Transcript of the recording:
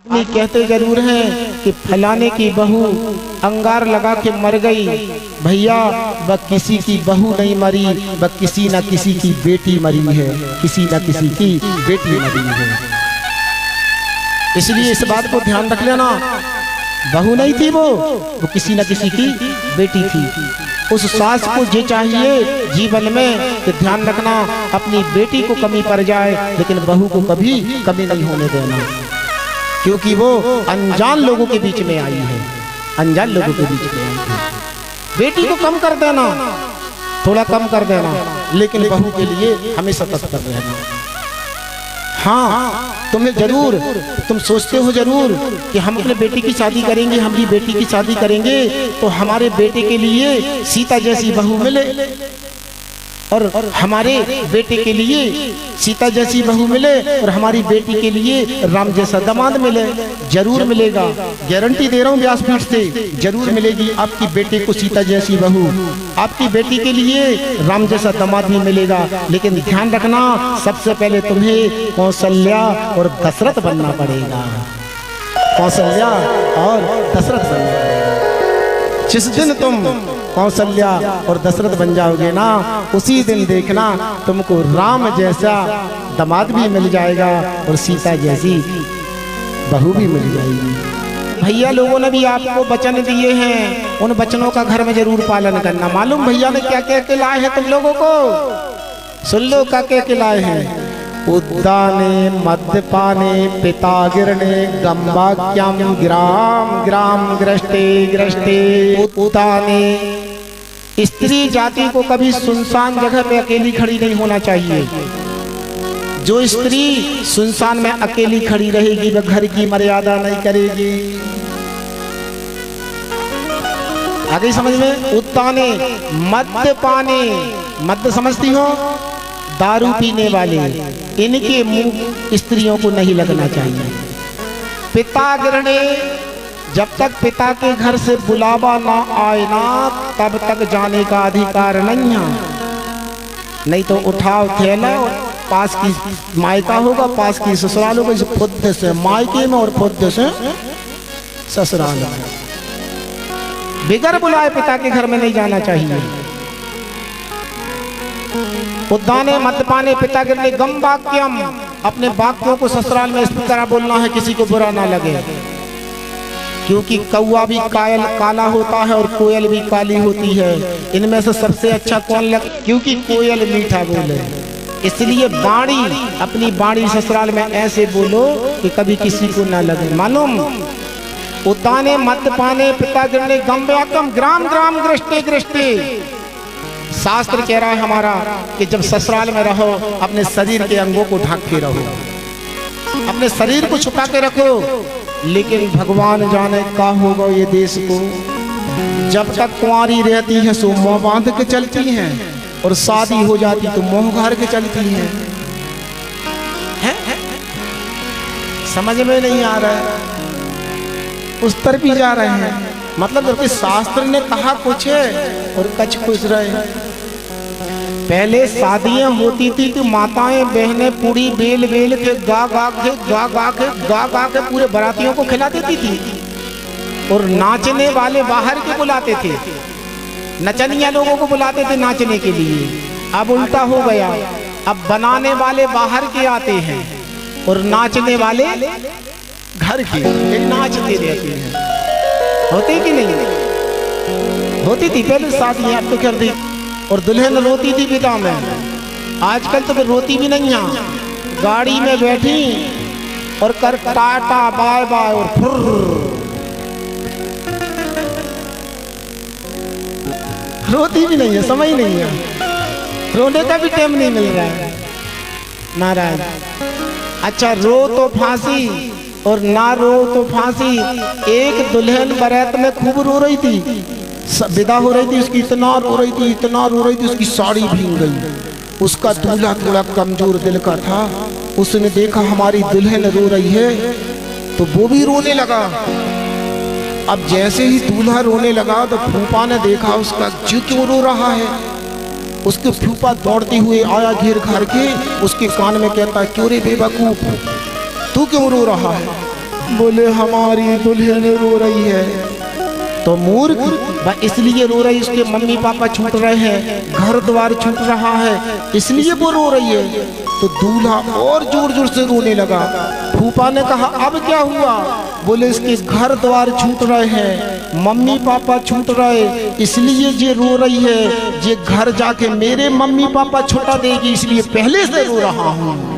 आदमी कहते जरूर हैं कि फलाने की बहू अंगार लगा के मर गई। भैया वह किसी की बहू नहीं मरी, वह किसी न किसी की बेटी मरी है, किसी न किसी की बेटी मरी है। इसलिए इस बात को ध्यान रख लेना, बहू नहीं थी वो किसी न किसी की बेटी थी। उस सास को ये चाहिए जीवन में कि ध्यान रखना अपनी बेटी को कमी पड़ जाए लेकिन बहू को कभी कमी नहीं होने देना, क्योंकि वो अनजान लोगों के बीच में आई है, अनजान लोगों के बीच में आई है। बेटी को कम कर देना, थोड़ा कम कर देना, लेकिन बहू के लिए हमेशा तत्पर रहना। हाँ, तुम्हें जरूर, तुम सोचते हो जरूर कि हम अपने बेटी की शादी करेंगे, हमारी बेटी की शादी करेंगे तो हमारे बेटे के लिए सीता जैसी बहू मिले और हमारे बेटे के लिए सीता जैसी बहू मिले और हमारी बेटी के लिए राम जैसा दामाद मिले। जरूर मिलेगा, गारंटी दे रहा हूँ व्यासपीठ से, जरूर मिलेगी आपकी बेटे को सीता जैसी बहू, आपकी बेटी के लिए राम जैसा दामाद भी मिलेगा। लेकिन ध्यान रखना, सबसे पहले तुम्हें कौशल्या और दशरथ बनना पड़ेगा, कौशल्या और दशरथ बनना पड़ेगा। जिस दिन तुम कौशल्या और दशरथ बन जाओगे ना, उसी दिन देखना तुमको राम जैसा दामाद भी मिल जाएगा और सीता जैसी बहू भी मिल जाएगी। भैया लोगों ने भी आपको वचन दिए हैं, उन वचनों का घर में जरूर पालन करना। मालूम भैया ने क्या क्या के लाए हैं तुम लोगों को? सुन लो क्या क्या के लाए हैं। उद्दाने मद्यपाने पितागिरणे गंबाक्यम ग्राम ग्राम ग्रष्टे ग्रष्टे उद्दाने। स्त्री जाति को कभी सुनसान जगह पे अकेली खड़ी नहीं होना चाहिए। जो स्त्री सुनसान में अकेली खड़ी रहेगी वह घर की मर्यादा नहीं करेगी। आगे समझ में? उद्दाने मद्यपाने, मद्य समझती हो? दारू पीने वाले, इनके मुंह स्त्रियों को नहीं लगना चाहिए। पितागिरणे, जब तक पिता के घर से बुलावा ना आए ना तब तक जाने का अधिकार नहीं है। नहीं तो उठाओ थैला, पास की मायका होगा, पास की ससुराल होगा, इस खुद से मायके में और खुद से ससुराल में। बिगर बुलाए पिता के घर में नहीं जाना चाहिए। उद्दाने मद्यपाने पितागिरणे गंबाक्यम, अपने वाक्यों को ससुराल में इस तरह बोलना है किसी को बुरा ना लगे, क्योंकि कौवा भी काला होता है और कोयल भी काली होती है। इनमें से सबसे अच्छा कौन लगे? क्योंकि कोयल मीठा बोले, इसलिए बाणी, अपनी बाणी ससुराल में ऐसे बोलो कि कभी किसी को ना लगे। मालूम? उद्दाने मद्यपाने पितागिरणे गंबाक्यम ग्राम ग्राम ग्रष्टे ग्रष्टे। शास्त्र कह रहा है हमारा कि जब ससुराल में रहो अपने शरीर के अंगों को ढक के रहो, अपने शरीर को छुपा के रखो। लेकिन भगवान जाने का होगा ये देश को, जब तक कुंवारी रहती है सो मोह बांध के चलती हैं और शादी हो जाती तो मोह घर के चलती हैं। समझ में नहीं आ रहा है, उस तरफ ही जा रहे हैं। मतलब जबकि शास्त्र ने कहा कुछ है और कच कुछ रहे। पहले शादियां होती थी तो माताएं बहनें पूरी बेल बेल के गा गा के पूरे बारातियों को खिला देती थी और नाचने वाले बाहर के बुलाते थे, नचनिया लोगों को बुलाते थे नाचने के लिए। अब उल्टा हो गया, अब बनाने वाले बाहर के आते हैं और नाचने वाले घर के नाचते रहते हैं। होती कि नहीं होती थी पहले शादी? अब तो कर दी। और दुल्हन रोती थी विदा में, आजकल तो रोती भी नहीं है। गाड़ी में बैठी और कर टाटा बाय बाय और रोती भी नहीं है, समझ नहीं है, रोने का भी टाइम नहीं मिल रहा है। महाराज अच्छा, रो तो फांसी और ना रो तो फांसी। एक दुल्हन बारात में खूब रो रही थी, विदा हो रही थी, उसकी इतना रो रही थी, इतना रो रही थी, उसकी साड़ी भीग गई। उसका दूल्हा थोड़ा कमजोर दिल का था, उसने देखा हमारी दुल्हन रो रही है तो वो भी रोने लगा। अब जैसे ही दूल्हा रोने लगा तो फूफा ने देखा उसका जी क्यों रो रहा है। उसके फूफा दौड़ते हुए आया घेर घर के, उसके कान में कहता, क्यों रे बेवकूफ, तू क्यों रो रहा है? बोले हमारी दुल्हन रो रही है। तो मूर्ख, इसलिए रो रही, उसके मम्मी पापा छूट रहे हैं, घर द्वार छूट रहा है, इसलिए वो रो रही है। तो दूल्हा और जोर जोर से रोने लगा। फूफा ने कहा अब क्या हुआ? बोले इसके घर द्वार छूट रहे हैं, मम्मी पापा छूट रहे, इसलिए ये रो रही है। ये घर जाके मेरे मम्मी पापा छुटा देगी, इसलिए पहले से रो रहा हूँ।